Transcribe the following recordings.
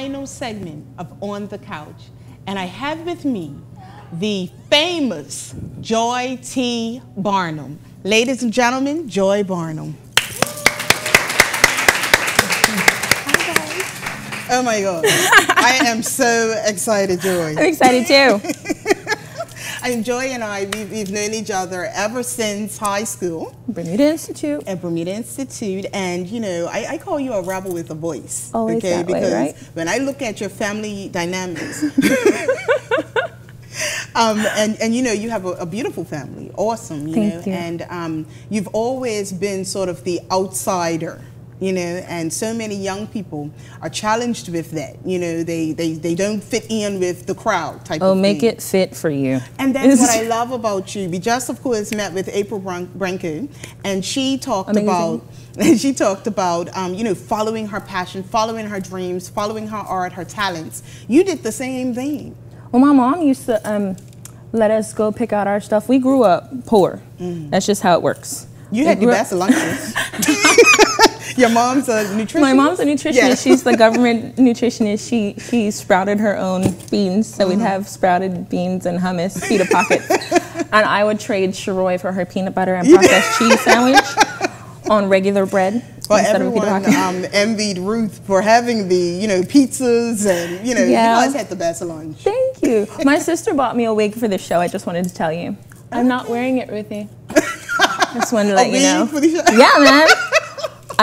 final segment of On the Couch, and I have with me the famous Joy T. Barnum. Ladies and gentlemen, Joy Barnum. Oh my God. I am so excited, Joy. I'm excited too. And Joy and I, we've known each other ever since high school. Bermuda Institute. At Bermuda Institute. And, you know, I call you a rebel with a voice. Always that way, because right? when I look at your family dynamics, and you know, you have a beautiful family. Awesome, you know. Thank you. And you've always been sort of the outsider. You know, and so many young people are challenged with that. You know, they don't fit in with the crowd type of thing. Oh, make it fit for you. And that's what I love about you. We just, of course, met with April Branco, and she talked about, you know, following her passion, following her dreams, following her art, her talents. You did the same thing. Well, my mom used to let us go pick out our stuff. We grew up poor. That's just how it works. You had the best lunches. Your mom's a nutritionist? My mom's a nutritionist. Yeah. She's the government nutritionist. She sprouted her own beans, so we'd have sprouted beans and hummus, pita pockets. And I would trade Cheroy for her peanut butter and processed cheese sandwich on regular bread. Well, everyone envied Ruth for having the, you know, pizzas and, you know, you guys had the best lunch. Thank you. My sister bought me a wig for the show. I just wanted to tell you. I'm not wearing it, Ruthie. Just wanted to let you know. For the show? Yeah, man.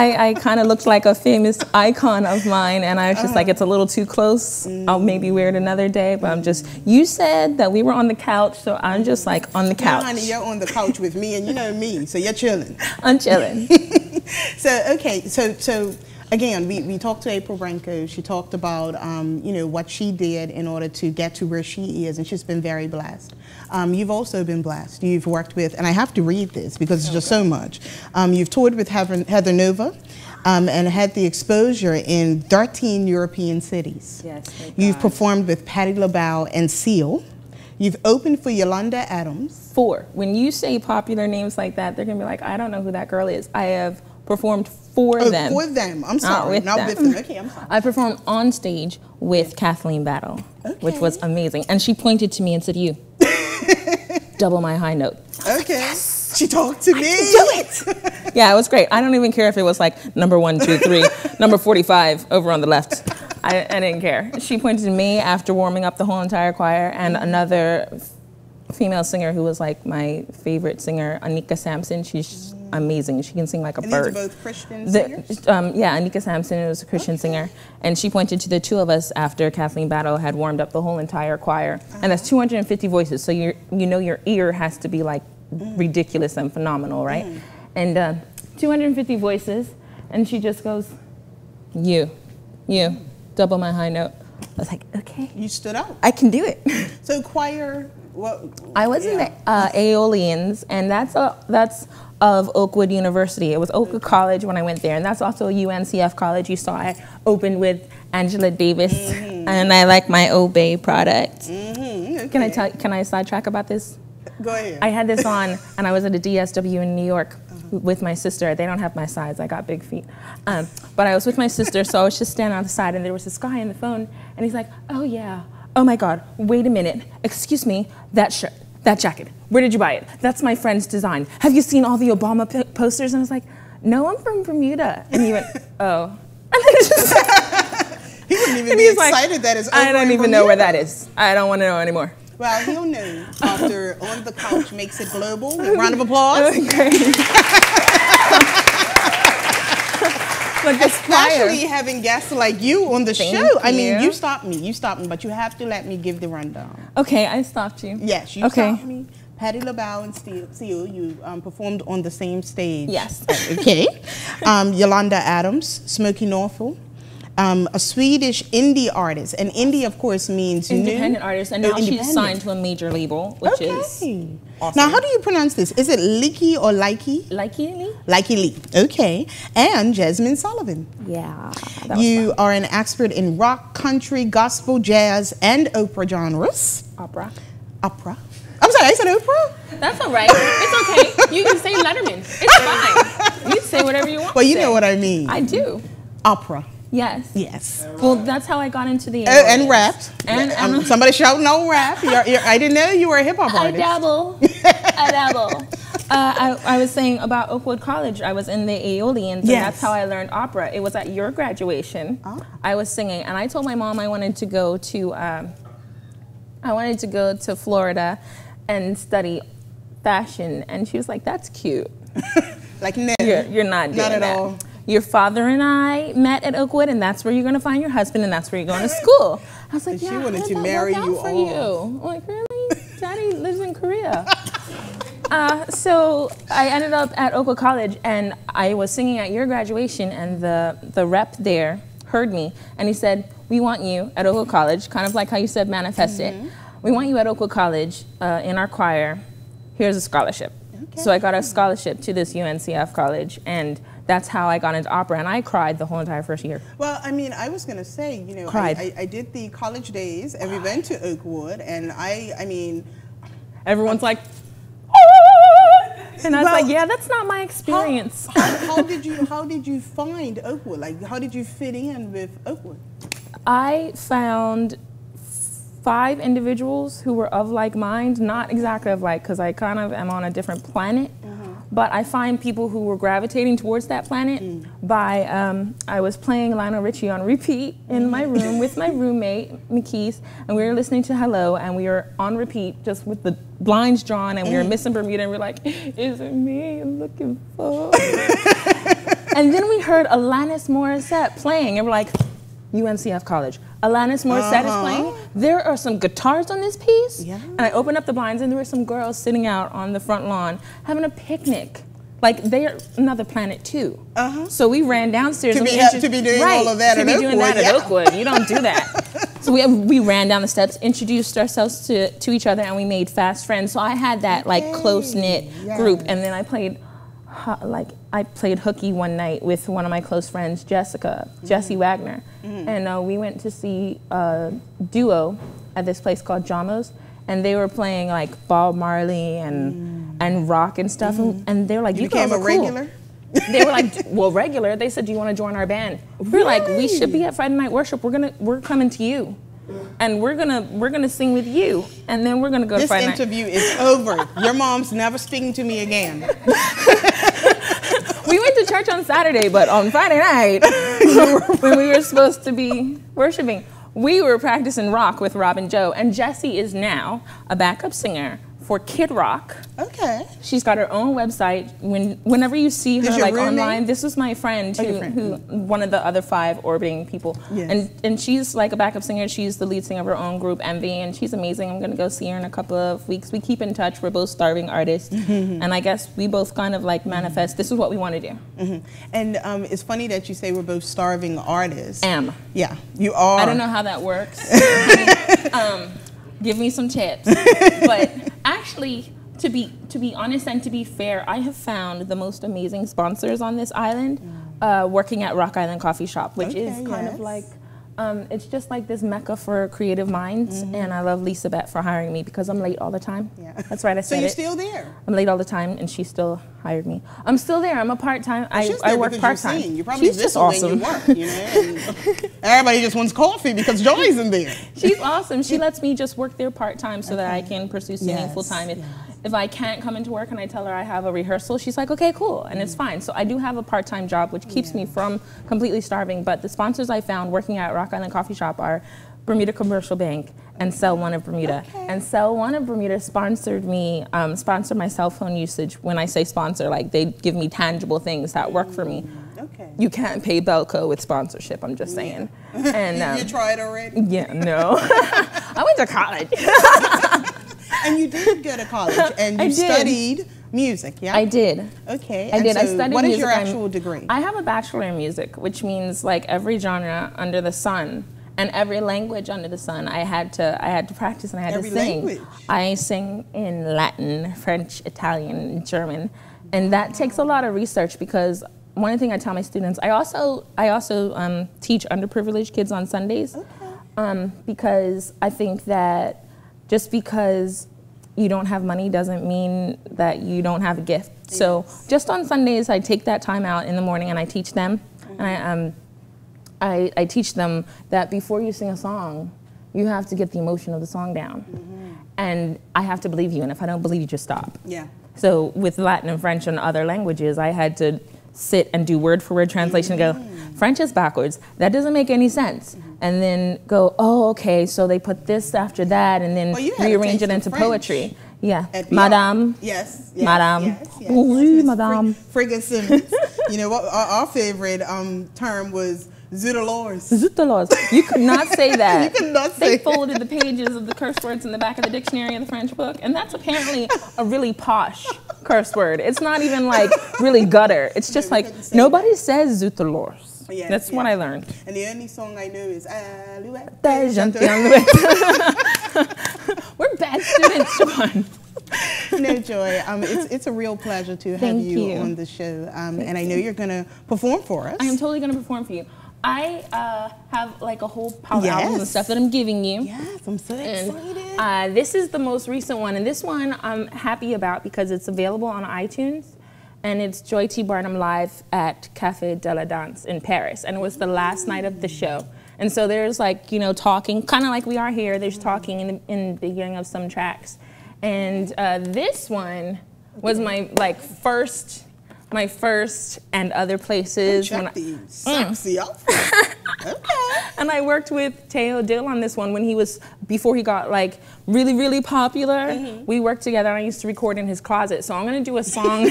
I kind of looked like a famous icon of mine, and I was just like, it's a little too close. I'll maybe wear it another day, but I'm just, you said that we were on the couch, so I'm just like on the couch. No, honey, you're on the couch with me, and you know me, so you're chilling. I'm chilling. So, okay, so again, we talked to April Branco. She talked about, you know, what she did in order to get to where she is, and she's been very blessed. You've also been blessed. You've worked with, and I have to read this because it's just so much. You've toured with Heather Nova and had the exposure in 13 European cities. Yes, you've performed with Patti LaBelle and Seal. You've opened for Yolanda Adams. 4. When you say popular names like that, they're going to be like, I don't know who that girl is. I have performed for them. For them. I'm sorry. Not with them. Okay, I'm sorry. I performed on stage with Kathleen Battle, which was amazing. And she pointed to me and said, you. Double my high note. Okay. Yes. She talked to me. Do it. Yeah, it was great. I don't even care if it was like number 1, 2, 3, number 45 over on the left. I didn't care. She pointed to me after warming up the whole entire choir, and another female singer who was like my favorite singer, Anika Sampson. She's amazing. She can sing like a bird. These are both Christian singers? Yeah, Anika Sampson was a Christian singer, and she pointed to the two of us after Kathleen Battle had warmed up the whole entire choir. And that's 250 voices, so you know your ear has to be like ridiculous and phenomenal, right? And 250 voices, and she just goes, you, double my high note. I was like, okay. You stood out. I can do it. So choir, I was in the Aeolians, and that's of Oakwood University. It was Oakwood College when I went there, and that's also a UNCF college. You saw I opened with Angela Davis, and I like my Obey product. Okay. Can I sidetrack about this? Go ahead. I had this on, and I was at a DSW in New York with my sister. They don't have my size. I got big feet. But I was with my sister, so I was just standing on the side, and there was this guy on the phone, and he's like, oh yeah, oh my God, wait a minute, excuse me, that shirt, that jacket, where did you buy it? That's my friend's design. Have you seen all the Obama posters? And I was like, no, I'm from Bermuda. And he went, oh. And then just, he wouldn't even be excited that it's over I don't even know where that is. I don't want to know anymore. Well, he'll know after On the Couch makes it global. A round of applause. Okay. Like especially having guests like you on the show. I mean, you stopped me, but you have to let me give the rundown. Okay, I stopped you. Yes, you stopped me. Patti LaBelle and Seal, you performed on the same stage. Yes. Okay. Yolanda Adams, Smokey Norfolk, a Swedish indie artist. And indie, of course, means independent artist. And now she's signed to a major label, which is awesome. Now, how do you pronounce this? Is it Leaky or Likey? Likey Lee. Likey Lee. Okay. And Jasmine Sullivan. Yeah. You are an expert in rock, country, gospel, jazz, and opera genres. Opera. I'm sorry, I said Oprah? That's all right. It's okay. You can say Letterman. It's fine. You can say whatever you want. Well, you know what I mean. I do. Opera. Yes. Yes. Well, that's how I got into the And raps. And somebody shouting no rap. I didn't know you were a hip hop artist. I dabble. I was saying about Oakwood College. I was in the Aeolians, and that's how I learned opera. It was at your graduation. Oh. I was singing, and I told my mom I wanted to go to Florida and study fashion, and she was like, "That's cute." Like, no, you're not doing that. Not at all. Your father and I met at Oakwood, and that's where you're going to find your husband, and that's where you're going to school. I was like, she wanted to marry you for you. I'm like, really? Daddy lives in Korea. So I ended up at Oakwood College, and I was singing at your graduation, and the rep there heard me, and he said, "We want you at Oakwood College," kind of like how you said manifest it. "We want you at Oakwood College in our choir. Here's a scholarship." Okay. So I got a scholarship to this UNCF college, and that's how I got into opera, and I cried the whole entire first year. Well, I mean, I was going to say, you know, I did the college days, and we went to Oakwood, and I mean... Everyone's like, and I was like, yeah, that's not my experience. How did you find Oakwood? Like, how did you fit in with Oakwood? I found 5 individuals who were of like mind, not exactly of like, because I kind of am on a different planet. But I find people who were gravitating towards that planet by, I was playing Lionel Richie on repeat in my room with my roommate, McKees, and we were listening to Hello, and we were on repeat just with the blinds drawn, and we were missing Bermuda, and we were like, is it me you're looking for? And then we heard Alanis Morissette playing, and we're like, UNCF College. Alanis Morissette is playing. There are some guitars on this piece. Yeah. And I opened up the blinds, and there were some girls sitting out on the front lawn having a picnic. Like, they're another planet too. So we ran downstairs. To be doing all of that at Oakwood. To be doing that at Oakwood. You don't do that. So we ran down the steps, introduced ourselves to each other, and we made fast friends. So I had that like close-knit group, and then I played hooky one night with one of my close friends, Jessie Wagner. And we went to see a duo at this place called Jamos, and they were playing like Bob Marley and rock and stuff, and they were like, you became a regular? They were like, well, regular. They said, do you want to join our band? We were like, we should be at Friday Night Worship. We're coming to you. And we're gonna sing with you, and then we're gonna go to Friday night. This interview is over. Your mom's never speaking to me again. We went to church on Saturday, but on Friday night, when we were supposed to be worshiping, we were practicing rock with Rob and Joe, and Jessie is now a backup singer for Kid Rock. Okay. She's got her own website. Whenever you see her like online, this was my friend who one of the other 5 orbiting people. Yes. And she's like a backup singer. She's the lead singer of her own group, Envy, and she's amazing. I'm gonna go see her in a couple of weeks. We keep in touch. We're both starving artists, and I guess we both kind of like manifest. This is what we want to do. And it's funny that you say we're both starving artists. Yeah, you are. I don't know how that works. Give me some tips. But actually, to be honest and to be fair, I have found the most amazing sponsors on this island working at Rock Island Coffee Shop, which is kind of like, it's just like this mecca for creative minds. And I love Lisa Bett for hiring me because I'm late all the time. That's right, I said it. So you're still there? I'm late all the time, and she still hired me. I'm still there. I'm a part-time. I work part-time. You probably She's just awesome. When you work, you know? And everybody just wants coffee because Joy's in there. She's awesome. She lets me just work there part-time so that I can pursue singing full-time. If I can't come into work and I tell her I have a rehearsal, she's like, okay, cool, and it's fine. So I do have a part-time job, which keeps me from completely starving. But the sponsors I found working at Rock Island Coffee Shop are Bermuda Commercial Bank and Cell One of Bermuda. And Cell One of Bermuda sponsored me, sponsored my cell phone usage. When I say sponsor, like they give me tangible things that work for me. You can't pay Belco with sponsorship, I'm just saying. And you tried already? Yeah, no. I went to college. And you did go to college, and you studied music, yeah? I did. Okay. I did. So I studied music. What is your actual degree? I have a bachelor in music, which means like every genre under the sun and every language under the sun. I had to practice and I had to sing. Language. I sing in Latin, French, Italian, German, and that takes a lot of research because one thing I tell my students, I also teach underprivileged kids on Sundays, because I think that just because you don't have money doesn't mean that you don't have a gift. Yes. So just on Sundays, I take that time out in the morning and I teach them. And I teach them that before you sing a song, you have to get the emotion of the song down. And I have to believe you, and if I don't believe you, just stop. Yeah. So with Latin and French and other languages, I had to sit and do word for word translation and go, French is backwards. That doesn't make any sense. And then go, oh, okay, so they put this after that, and then rearrange it into poetry. Yeah. Madame. Yes. Madame. Yes. Oui, madame. Friggin' Simmons. You know what? Our favorite term was zootolores. Zootolores. You could not say that. You could not say They folded the pages of the curse words in the back of the dictionary in the French book, and that's apparently a really posh curse word. It's not even like really gutter. It's just like, nobody says zootolores. Yes, that's what I learned. And the only song I know is Alouette. We're bad students, Chavon. No, Joy, it's a real pleasure to have you on the show. And I know you're going to perform for us. I am totally going to perform for you. I have like a whole pile of albums and stuff that I'm giving you. Yes, I'm so excited. And, this is the most recent one, and this one I'm happy about because it's available on iTunes, and it's Joy T. Barnum live at Café de la Danse in Paris, and it was the last night of the show. And so there's like, you know, talking, kind of like we are here, there's talking in the beginning of some tracks. And this one was my first and other places. Check these sexy outfits. Okay. And I worked with Teo Dill on this one when he was, before he got like really, really popular. We worked together, and I used to record in his closet. So I'm gonna do a song.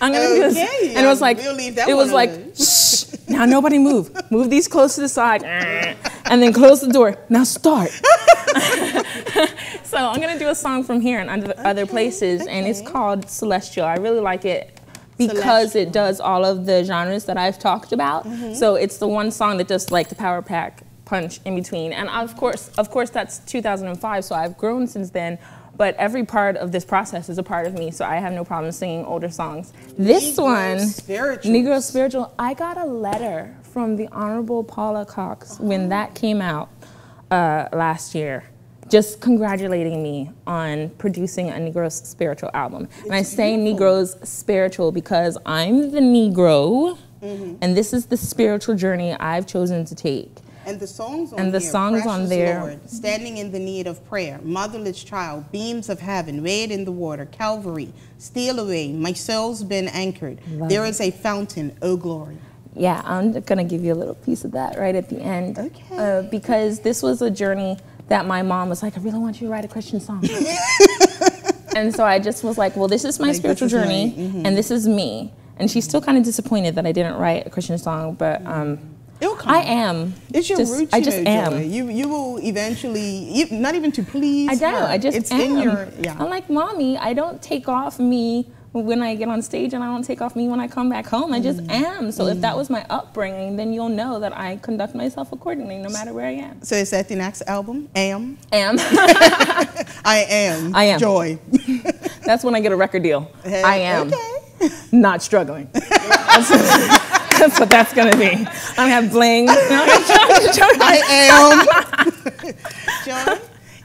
I'm gonna do this, and it was like, shh, now nobody move. Move these close to the side, and then close the door. Now start. So I'm gonna do a song from here and other places, and it's called Celestial. I really like it because it does all of the genres that I've talked about. So it's the one song that does like the power pack punch in between. And of course that's 2005, so I've grown since then. But every part of this process is a part of me, so I have no problem singing older songs. This one, Negro Spiritual, I got a letter from the Honorable Paula Cox when that came out last year, just congratulating me on producing a Negro Spiritual album. And I say Negro's Spiritual because I'm the Negro, and this is the spiritual journey I've chosen to take. And the songs on and the here, songs on there, Lord, Standing in the Need of Prayer, Motherless Child, Beams of Heaven, Wade in the Water, Calvary, Steal Away, My Soul's Been Anchored, There Is a Fountain, Oh Glory. Yeah, I'm gonna give you a little piece of that right at the end. Okay. Because this was a journey that my mom was like, I really want you to write a Christian song. And so I just was like, well, this is my spiritual journey, and this is me. And she's still kind of disappointed that I didn't write a Christian song, but I am. It's your roots. I just am. Joy. You will eventually, not even to please. I don't. I just am. In your, I'm like, mommy, I don't take off me when I get on stage, and I don't take off me when I come back home. I just am. So if that was my upbringing, then you'll know that I conduct myself accordingly, no matter where I am. So is that the next album? Am. I am. I am. Joy. That's when I get a record deal. Hey, I am. Okay. Not struggling. That's what that's gonna be. I'm gonna have bling. I am. John,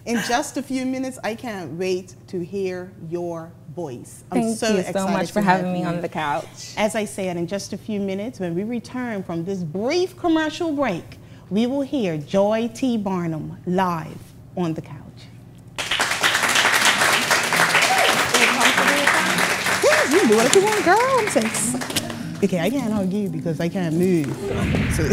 in just a few minutes, I can't wait to hear your voice. I'm so excited. Thank you so much for having me on the couch. As I said, in just a few minutes, when we return from this brief commercial break, we will hear Joy T. Barnum live on the couch. Yeah, you can do whatever you want, girl. I'm saying. Okay, I can't hug you because I can't move. So.